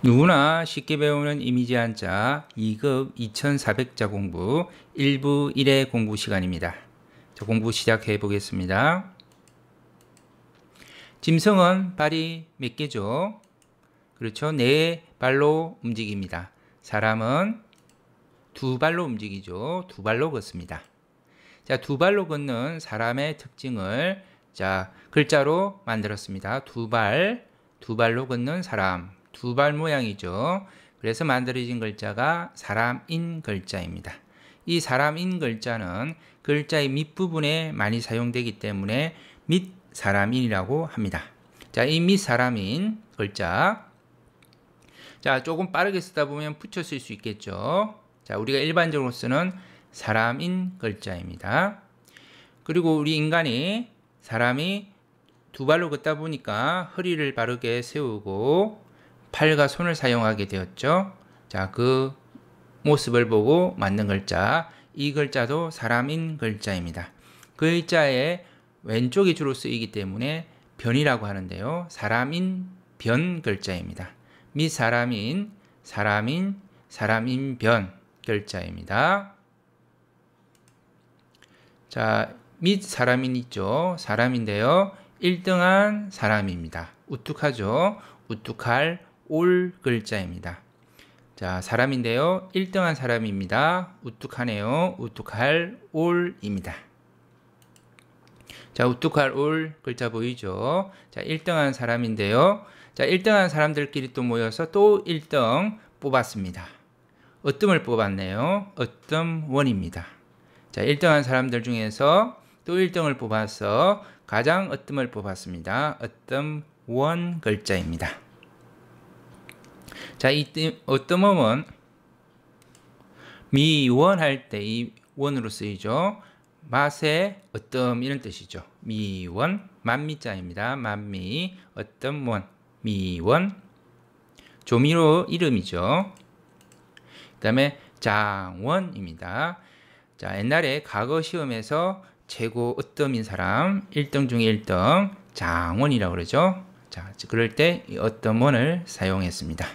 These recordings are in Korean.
누구나 쉽게 배우는 이미지 한자 2급 2400자 공부 1부 1회 공부 시간입니다. 자, 공부 시작해 보겠습니다. 짐승은 발이 몇 개죠? 그렇죠. 네 발로 움직입니다. 사람은 두 발로 움직이죠. 두 발로 걷습니다. 자, 두 발로 걷는 사람의 특징을 글자로 만들었습니다. 두 발로 걷는 사람. 두 발 모양이죠. 그래서 만들어진 글자가 사람인 글자입니다. 이 사람인 글자는 글자의 밑부분에 많이 사용되기 때문에 밑사람인이라고 합니다. 자, 이 밑사람인 글자. 자, 조금 빠르게 쓰다 보면 붙여 쓸 수 있겠죠. 자, 우리가 일반적으로 쓰는 사람인 글자입니다. 그리고 우리 인간이 사람이 두 발로 걷다 보니까 허리를 바르게 세우고 팔과 손을 사용하게 되었죠. 자, 그 모습을 보고 만든 글자, 이 글자도 사람인 글자입니다. 그 글자의 왼쪽이 주로 쓰이기 때문에 변이라고 하는데요. 사람인 변 글자입니다. 밑사람인, 사람인 변 글자입니다. 자, 밑사람인 있죠. 사람인데요. 1등한 사람입니다. 우뚝하죠. 우뚝할 올 글자입니다. 자, 사람인데요. 1등한 사람입니다. 우뚝하네요. 우뚝할 올입니다. 자, 우뚝할 올 글자 보이죠? 자, 1등한 사람인데요. 자, 1등한 사람들끼리 또 모여서 또 1등 뽑았습니다. 어뜸을 뽑았네요. 어뜸원입니다. 자, 1등한 사람들 중에서 또 1등을 뽑아서 가장 어뜸을 뽑았습니다. 어뜸원 글자입니다. 자, 이 어뜸음은 미원할 때 이 원으로 쓰이죠. 맛의 어뜸 이런 뜻이죠. 미원, 만미자입니다. 만미, 어뜸원, 미원. 조미료 이름이죠. 그 다음에 장원입니다. 자, 옛날에 과거 시험에서 최고 어뜸인 사람 1등 중에 1등 장원이라고 그러죠. 자, 그럴 때 이 어뜸원을 사용했습니다.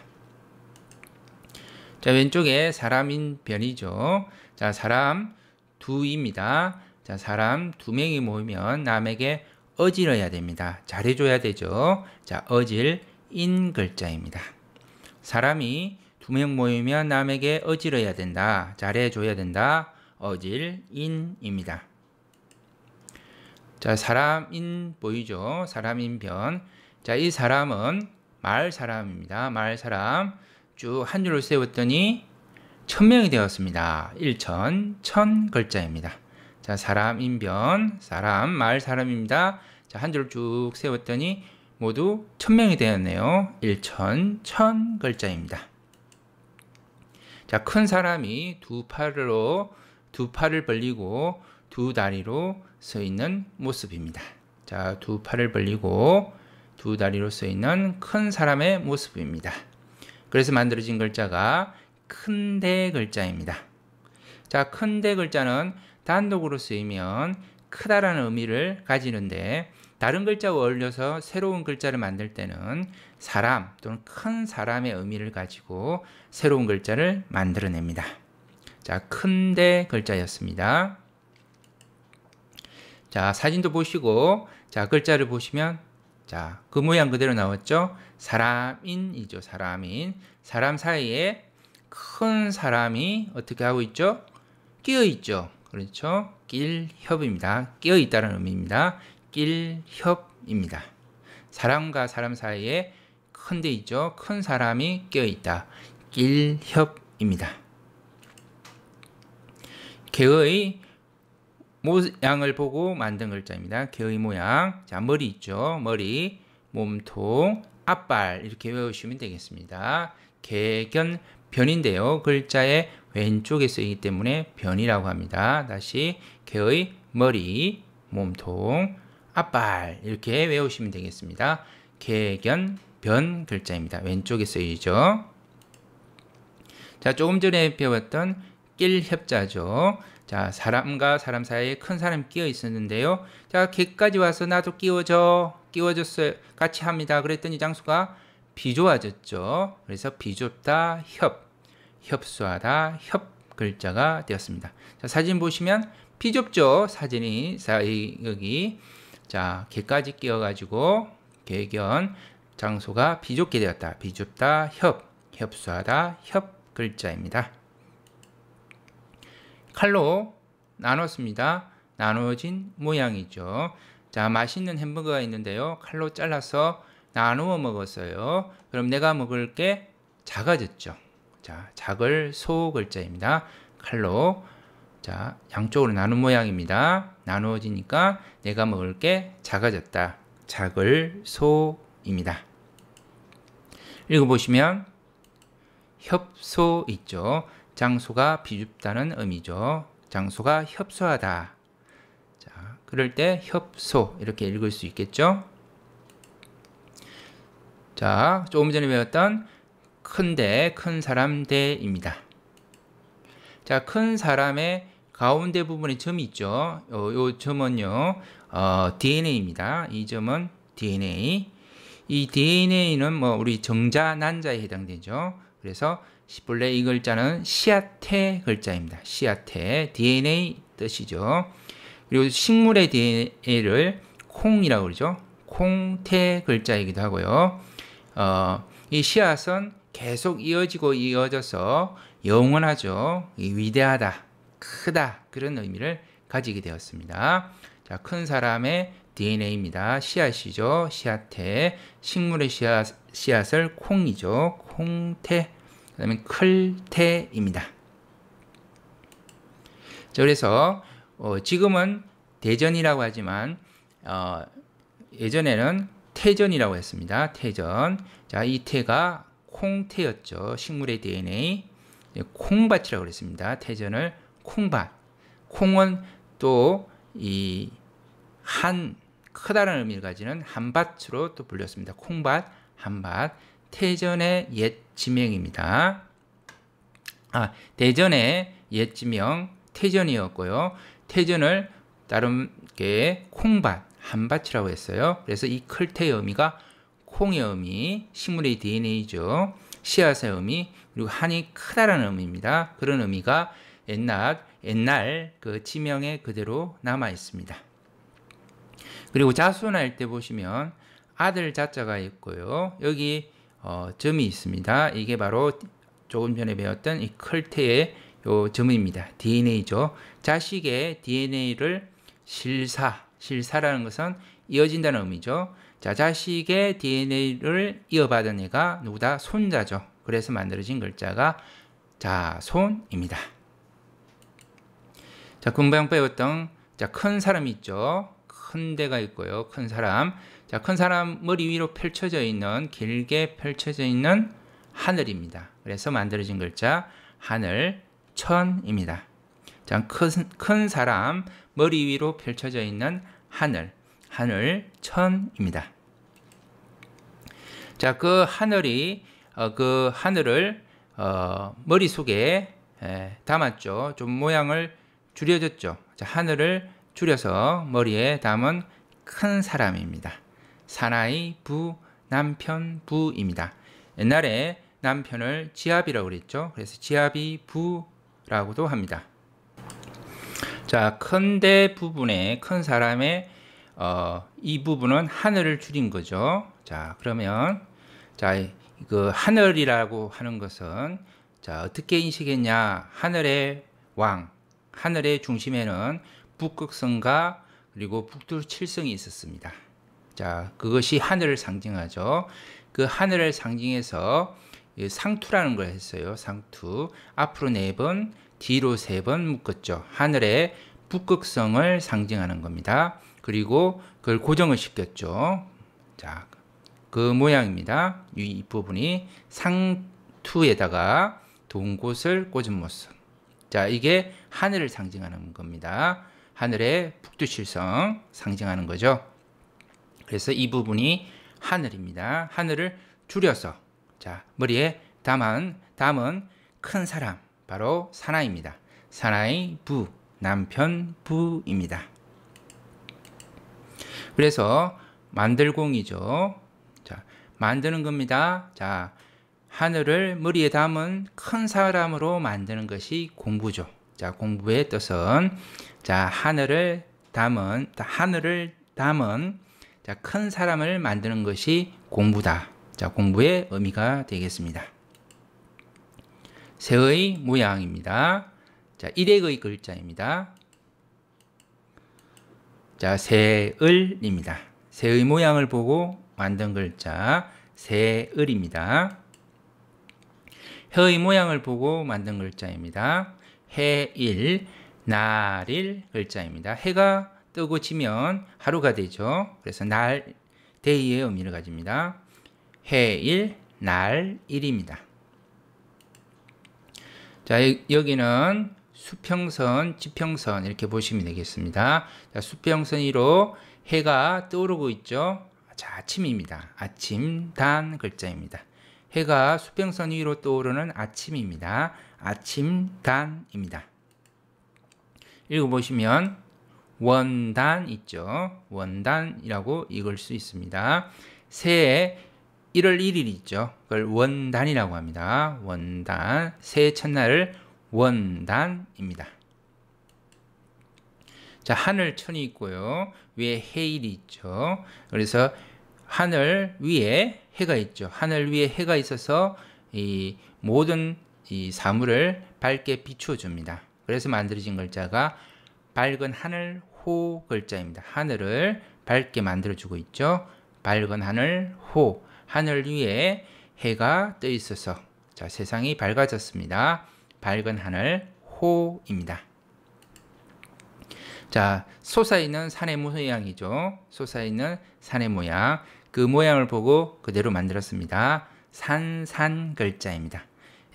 자, 왼쪽에 사람인 변이죠. 자, 사람 두입니다. 자, 사람 두 명이 모이면 남에게 어질어야 됩니다. 잘해줘야 되죠. 자, 어질인 글자입니다. 사람이 두 명 모이면 남에게 어질어야 된다. 잘해줘야 된다. 어질인입니다. 자, 사람인 보이죠? 사람인 변. 자, 이 사람은 말 사람입니다. 말 사람. 쭉 한 줄을 세웠더니 1000명이 되었습니다. 1000 글자입니다. 자, 사람인 변, 사람, 말 사람입니다. 자, 한 줄을 쭉 세웠더니 모두 1000명이 되었네요. 1000 글자입니다. 자, 큰 사람이 두 팔을 벌리고 두 다리로 서 있는 모습입니다. 자, 두 팔을 벌리고 두 다리로 서 있는 큰 사람의 모습입니다. 그래서 만들어진 글자가 큰대 글자입니다. 자, 큰대 글자는 단독으로 쓰이면 크다라는 의미를 가지는데 다른 글자와 어울려서 새로운 글자를 만들 때는 사람 또는 큰 사람의 의미를 가지고 새로운 글자를 만들어냅니다. 자, 큰대 글자였습니다. 자, 사진도 보시고 자, 글자를 보시면 자, 그 모양 그대로 나왔죠? 사람인이죠. 사람인. 사람 사이에 큰 사람이 어떻게 하고 있죠? 끼어 있죠. 그렇죠? 낄협입니다. 끼어 있다는 의미입니다. 낄협입니다. 사람과 사람 사이에 큰 데 있죠. 큰 사람이 끼어 있다. 낄협입니다. 개의 모양을 보고 만든 글자입니다. 개의 모양. 자, 머리 있죠. 머리, 몸통, 앞발 이렇게 외우시면 되겠습니다. 개견 변인데요. 글자의 왼쪽에 쓰이기 때문에 변이라고 합니다. 다시 개의 머리, 몸통, 앞발 이렇게 외우시면 되겠습니다. 개견 변 글자입니다. 왼쪽에 쓰이죠. 자, 조금 전에 배웠던 낄협자죠. 자, 사람과 사람 사이에 큰 사람이 끼어 있었는데요. 자, 걔까지 와서 나도 끼워줬어요. 같이 합니다. 그랬더니 장수가 비좁아졌죠. 그래서 비좁다 협, 협소하다 협 글자가 되었습니다. 자, 사진 보시면 비좁죠. 사진이 여기 자 개까지 끼워가지고 개견 장소가 비좁게 되었다. 비좁다 협, 협소하다 협 글자입니다. 칼로 나눴습니다. 나누어진 모양이죠. 자, 맛있는 햄버거가 있는데요. 칼로 잘라서 나누어 먹었어요. 그럼 내가 먹을 게 작아졌죠. 자, 작을 소 글자입니다. 칼로 자 양쪽으로 나눈 모양입니다. 나누어지니까 내가 먹을 게 작아졌다. 작을 소입니다. 읽어보시면 협소 있죠. 장소가 비좁다는 의미죠. 장소가 협소하다. 자, 그럴 때 협소 이렇게 읽을 수 있겠죠. 자, 조금 전에 배웠던 큰대, 큰 사람 대입니다. 자, 큰 사람의 가운데 부분에 점이 있죠. 요 점은요, DNA입니다. 이 점은 DNA. 이 DNA는 뭐 우리 정자, 난자에 해당되죠. 그래서 본래 이 글자는 씨앗태 글자입니다. 씨앗태, DNA 뜻이죠. 그리고 식물의 DNA를 콩이라고 그러죠. 콩태 글자이기도 하고요. 이 씨앗은 계속 이어지고 이어져서 영원하죠. 위대하다, 크다 그런 의미를 가지게 되었습니다. 자, 큰 사람의 DNA입니다. 씨앗이죠. 씨앗태. 식물의 씨앗을 콩이죠. 콩태. 그 다음에 클태입니다. 자, 그래서 지금은 대전이라고 하지만 예전에는 태전이라고 했습니다. 태전. 자, 이 태가 콩태였죠. 식물의 DNA. 콩밭이라고 그랬습니다. 태전을 콩밭. 콩은 또 이 크다는 의미를 가지는 한밭으로 또 불렸습니다. 콩밭, 한밭. 태전의 옛 지명입니다. 대전의 옛 지명 태전이었고요. 태전을 다른게 콩밭, 한밭이라고 했어요. 그래서 이 클태의 의미가 콩의 의미, 식물의 DNA죠. 씨앗의 의미, 그리고 한이 크다라는 의미입니다. 그런 의미가 옛날 그 지명에 그대로 남아 있습니다. 그리고 자손할 때 보시면 아들 자자가 있고요. 여기 점이 있습니다. 이게 바로 조금 전에 배웠던 이 클태의 요 점입니다. DNA죠. 자식의 DNA를 실사라는 것은 이어진다는 의미죠. 자, 자식의 DNA를 이어받은 애가 누구다? 손자죠. 그래서 만들어진 글자가 자손입니다. 자, 금방 배웠던 큰 사람이 있죠. 큰 데가 있고요. 큰 사람. 자, 큰 사람 머리 위로 펼쳐져 있는, 길게 펼쳐져 있는 하늘입니다. 그래서 만들어진 글자 하늘천입니다. 자, 큰 사람 머리 위로 펼쳐져 있는 하늘천입니다. 자, 그 하늘을 머릿속에 담았죠. 좀 모양을 줄여줬죠. 자, 하늘을 줄여서 머리에 담은 큰 사람입니다. 사나이 부, 남편 부입니다. 옛날에 남편을 지압이라고 그랬죠. 그래서 지압이 부라고도 합니다. 자, 큰데 부분에 큰 사람의 이 부분은 하늘을 줄인 거죠. 자, 그러면 그 하늘이라고 하는 것은 어떻게 인식했냐? 하늘의 왕, 하늘의 중심에는 북극성과 그리고 북두칠성이 있었습니다. 자, 그것이 하늘을 상징하죠. 그 하늘을 상징해서 상투라는 걸 했어요. 상투. 앞으로 4번, 뒤로 3번 묶었죠. 하늘의 북극성을 상징하는 겁니다. 그리고 그걸 고정을 시켰죠. 자, 그 모양입니다. 이 부분이 상투에다가 동곳을 꽂은 모습. 자, 이게 하늘을 상징하는 겁니다. 하늘의 북두칠성 상징하는 거죠. 그래서 이 부분이 하늘입니다. 하늘을 줄여서 머리에 담은 큰 사람, 바로 사나이입니다. 사나이 부, 남편 부입니다. 그래서 만들공이죠. 자, 만드는 겁니다. 자, 하늘을 머리에 담은 큰 사람으로 만드는 것이 공부죠. 자, 공부의 뜻은 자, 하늘을 담은 자, 큰 사람을 만드는 것이 공부다. 자, 공부의 의미가 되겠습니다. 새의 모양입니다. 자, 일획의 글자입니다. 자, 새을입니다. 새의 모양을 보고 만든 글자 새을입니다. 해의 모양을 보고 만든 글자입니다. 해일, 날일 글자입니다. 해가 뜨고 지면 하루가 되죠. 그래서 날, 데이의 의미를 가집니다. 해일, 날일입니다. 자, 여기는 수평선, 지평선 이렇게 보시면 되겠습니다. 자, 수평선 위로 해가 떠오르고 있죠. 자, 아침입니다. 아침, 단 글자입니다. 해가 수평선 위로 떠오르는 아침입니다. 아침, 단입니다. 읽어보시면 원단 있죠. 원단이라고 읽을 수 있습니다. 새해 1월 1일 있죠. 그걸 원단이라고 합니다. 원단, 새해 첫날을 원단입니다. 자, 하늘천이 있고요. 위에 해일이 있죠. 그래서 하늘 위에 해가 있죠. 하늘 위에 해가 있어서 이 모든 이 사물을 밝게 비추어 줍니다. 그래서 만들어진 글자가 밝은 하늘 호 글자입니다. 하늘을 밝게 만들어 주고 있죠. 밝은 하늘 호. 하늘 위에 해가 떠 있어서 자, 세상이 밝아졌습니다. 밝은 하늘 호입니다. 자, 솟아있는 산의 모양이죠. 솟아있는 산의 모양. 그 모양을 보고 그대로 만들었습니다. 산 글자입니다.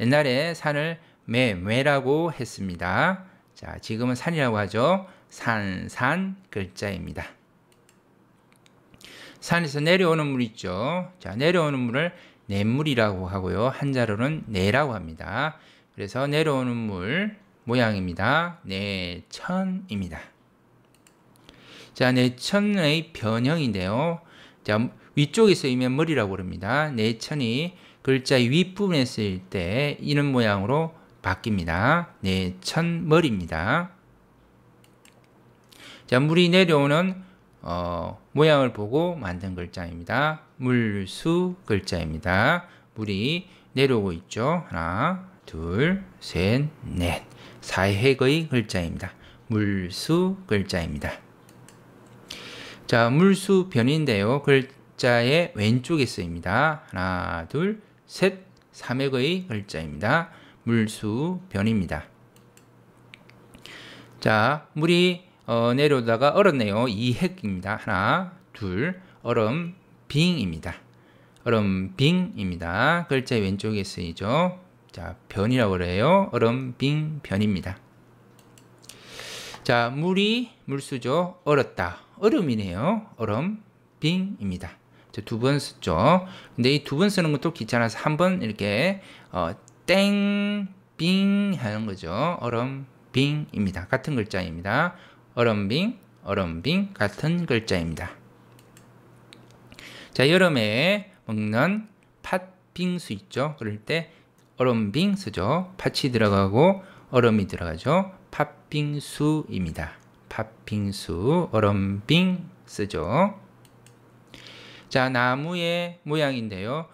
옛날에 산을 매라고 했습니다. 자, 지금은 산이라고 하죠. 산 글자입니다. 산에서 내려오는 물 있죠. 자, 내려오는 물을 냇물이라고 하고요. 한자로는 내라고 합니다. 그래서 내려오는 물 모양입니다. 내천입니다. 자, 내천의 변형인데요. 자, 위쪽에 쓰이면 머리라고 그럽니다. 내천이 글자의 윗부분에 쓰일 때 이런 모양으로 바뀝니다. 내천머리입니다. 자, 물이 내려오는 모양을 보고 만든 글자입니다. 물수 글자입니다. 물이 내려오고 있죠. 하나, 둘, 셋, 넷. 사획의 글자입니다. 물수 글자입니다. 자, 물수 변인데요. 글자의 왼쪽에 쓰입니다. 하나, 둘, 셋, 삼획의 글자입니다. 물수 변입니다. 자, 물이 내려오다가 얼었네요. 2획입니다. 하나, 둘, 얼음빙입니다. 얼음빙입니다. 글자의 왼쪽에 쓰이죠. 자, 변이라고 그래요. 얼음빙 변입니다. 자, 물이 물수죠. 얼었다. 얼음이네요. 얼음빙입니다. 두 번 쓰죠. 근데 이 두 번 쓰는 것도 귀찮아서 한 번 이렇게 땡빙 하는 거죠. 얼음빙입니다. 같은 글자입니다. 얼음빙, 얼음빙 같은 글자입니다. 자, 여름에 먹는 팥빙수 있죠. 그럴 때 얼음빙 쓰죠. 팥이 들어가고 얼음이 들어가죠. 팥빙수입니다. 팥빙수, 얼음빙 쓰죠. 자, 나무의 모양인데요.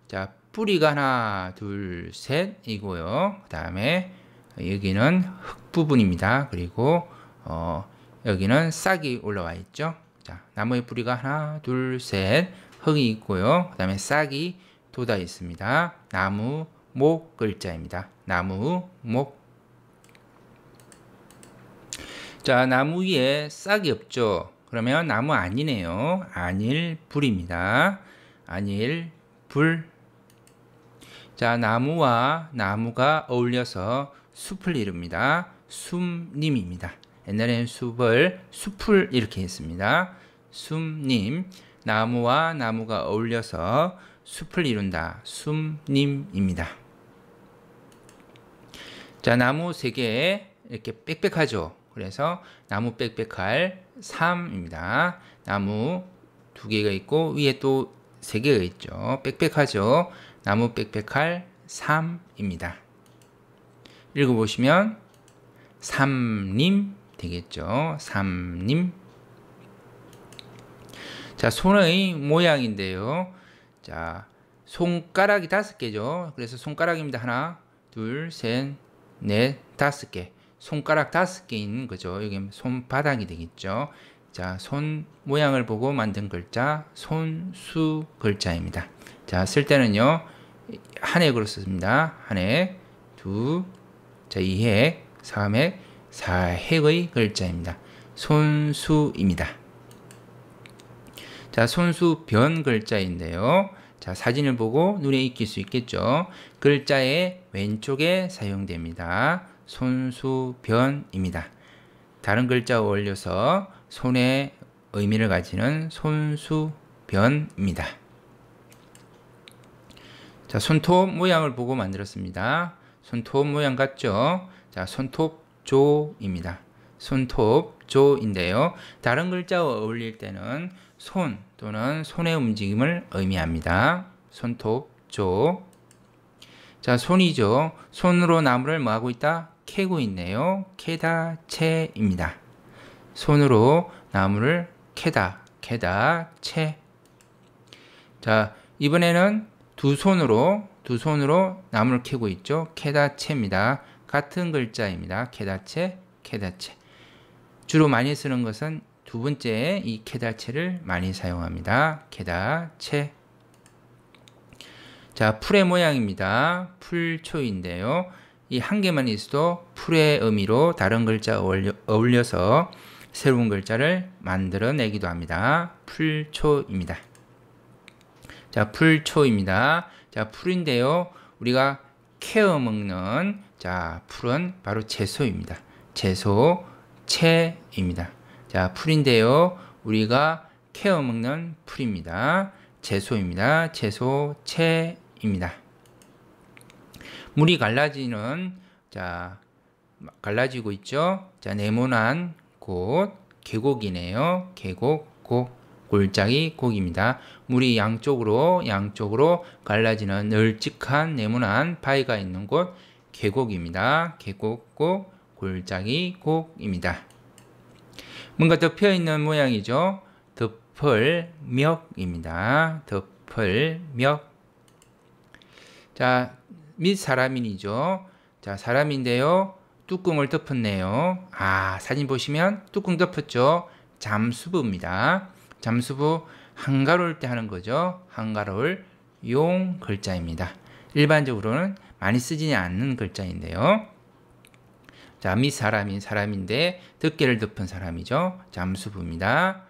자, 뿌리가 하나, 둘, 셋 이고요. 그 다음에 여기는 흙 부분입니다. 그리고 여기는 싹이 올라와 있죠. 자, 나무의 뿌리가 하나, 둘, 셋 흙이 있고요. 그 다음에 싹이 돋아 있습니다. 나무, 목 글자입니다. 나무, 목. 자, 나무 위에 싹이 없죠. 그러면 나무 아니네요. 아닐불입니다. 아닐불. 자, 나무와 나무가 어울려서 숲을 이룹니다. 숲님입니다. 옛날에는 숲을 이렇게 했습니다. 숲님. 나무와 나무가 어울려서 숲을 이룬다. 숲님입니다. 자, 나무 3개 이렇게 빽빽하죠. 그래서 나무 빽빽할 3입니다. 나무 2개가 있고 위에 또 3개가 있죠. 빽빽하죠. 나무 빽빽할 3입니다. 읽어보시면 삼림 되겠죠. 삼림. 자, 손의 모양인데요. 자, 손가락이 5개죠. 그래서 손가락입니다. 하나, 둘, 셋, 넷, 5개. 손가락 5개 있는 거죠. 여기 손바닥이 되겠죠. 자, 손 모양을 보고 만든 글자, 손수 글자입니다. 자, 쓸 때는요, 한 획으로 씁니다. 한 획, 두, 자, 2획, 3획, 4획의 글자입니다. 손수입니다. 자, 손수변 글자인데요. 자, 사진을 보고 눈에 익힐 수 있겠죠. 글자의 왼쪽에 사용됩니다. 손수변입니다. 다른 글자와 어울려서 손의 의미를 가지는 손수변입니다. 자, 손톱 모양을 보고 만들었습니다. 손톱 모양 같죠? 자, 손톱조입니다. 손톱조인데요. 다른 글자와 어울릴 때는 손 또는 손의 움직임을 의미합니다. 손톱조. 자, 손이죠. 손으로 나무를 뭐 하고 있다? 캐고 있네요. 캐다, 채입니다. 손으로 나무를 캐다, 채. 자, 이번에는 두 손으로 나무를 캐고 있죠. 캐다, 채입니다. 같은 글자입니다. 캐다, 채. 주로 많이 쓰는 것은 두 번째 이 캐다, 채를 많이 사용합니다. 캐다, 채. 자, 풀의 모양입니다. 풀초인데요. 이 한 개만 있어도 풀의 의미로 다른 글자 어울려서 새로운 글자를 만들어내기도 합니다. 풀초입니다. 자, 풀초입니다. 자, 풀인데요. 우리가 캐어 먹는, 자, 풀은 바로 채소입니다. 채소, 채입니다. 자, 풀인데요. 우리가 캐어 먹는 풀입니다. 채소입니다. 채소, 채입니다. 물이 갈라지는, 자, 갈라지고 있죠. 자, 네모난 곳, 계곡이네요. 계곡, 골짜기, 곡입니다. 물이 양쪽으로 갈라지는 널찍한 네모난 바위가 있는 곳, 계곡입니다. 계곡, 골짜기, 곡입니다. 뭔가 덮여있는 모양이죠. 덮을멱입니다. 덮을멱. 자, 밑 사람인이죠. 자, 사람인데요. 뚜껑을 덮었네요. 아, 사진 보시면 뚜껑 덮었죠. 잠수부입니다. 잠수부 한가로울 때 하는 거죠. 한가로울 용 글자입니다. 일반적으로는 많이 쓰지 않는 글자인데요. 자, 밑 사람인 사람인데 덮개를 덮은 사람이죠. 잠수부입니다.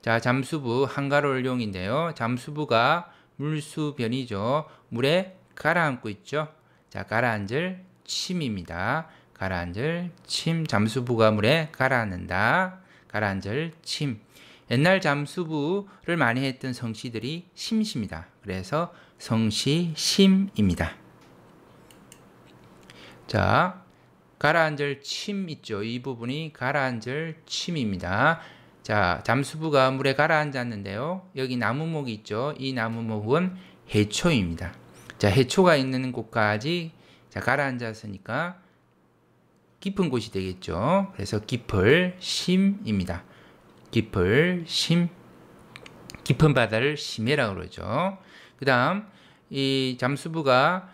자, 잠수부 한가로울 용인데요. 잠수부가 물수변이죠. 물에 가라앉고 있죠. 자, 가라앉을 침입니다. 가라앉을 침. 잠수부가 물에 가라앉는다. 가라앉을 침. 옛날 잠수부를 많이 했던 성씨들이 심씨입니다. 그래서 성씨 심입니다. 자, 가라앉을 침 있죠. 이 부분이 가라앉을 침입니다. 자, 잠수부가 물에 가라앉았는데요. 여기 나무목이 있죠. 이 나무목은 해초입니다. 자, 해초가 있는 곳까지 자, 가라앉았으니까 깊은 곳이 되겠죠. 그래서 깊을 심입니다. 깊을 심. 깊은 바다를 심해라고 그러죠. 그 다음 이 잠수부가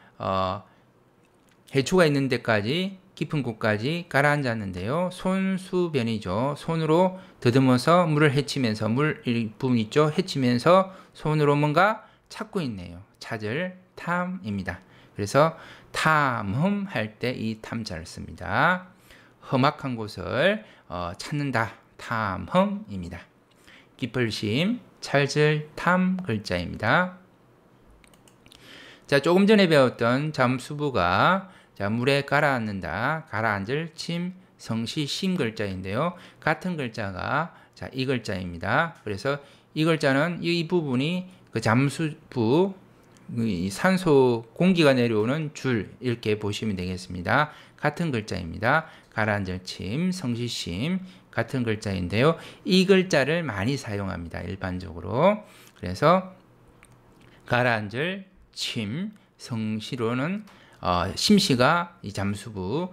해초가 있는 데까지 깊은 곳까지 가라앉았는데요. 손수변이죠. 손으로 더듬어서 물을 헤치면서 물 부분 있죠. 헤치면서 손으로 뭔가 찾고 있네요. 찾을 탐입니다. 그래서 탐험할 때 이 탐자를 씁니다. 험악한 곳을 찾는다. 탐험입니다. 깊을심, 찾을 탐 글자입니다. 자, 조금 전에 배웠던 잠수부가 자, 물에 가라앉는다. 가라앉을 침, 성시, 심 글자인데요. 같은 글자가 자, 이 글자입니다. 그래서 이 글자는 이 부분이 그 잠수부 산소 공기가 내려오는 줄 이렇게 보시면 되겠습니다. 같은 글자입니다. 가라앉을 침, 성시심 같은 글자인데요. 이 글자를 많이 사용합니다. 일반적으로. 그래서 가라앉을 침, 성시로는 심시가 이 잠수부를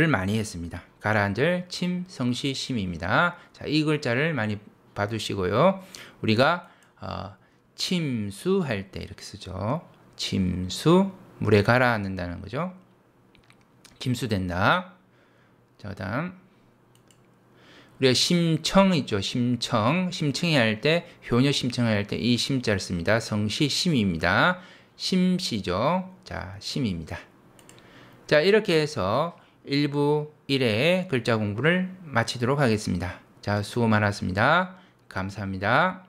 많이 했습니다. 가라앉을 침, 성시, 심입니다. 자, 이 글자를 많이 봐두시고요. 우리가 침수할 때 이렇게 쓰죠. 침수, 물에 가라앉는다는 거죠. 침수된다. 자, 그다음 우리가 심청 있죠. 심청이 할 때, 효녀 심청을 할 때 이 심자를 씁니다. 성시 심입니다. 심시죠. 자, 심입니다. 자, 이렇게 해서 1부 1회 글자 공부를 마치도록 하겠습니다. 자, 수고 많았습니다. 감사합니다.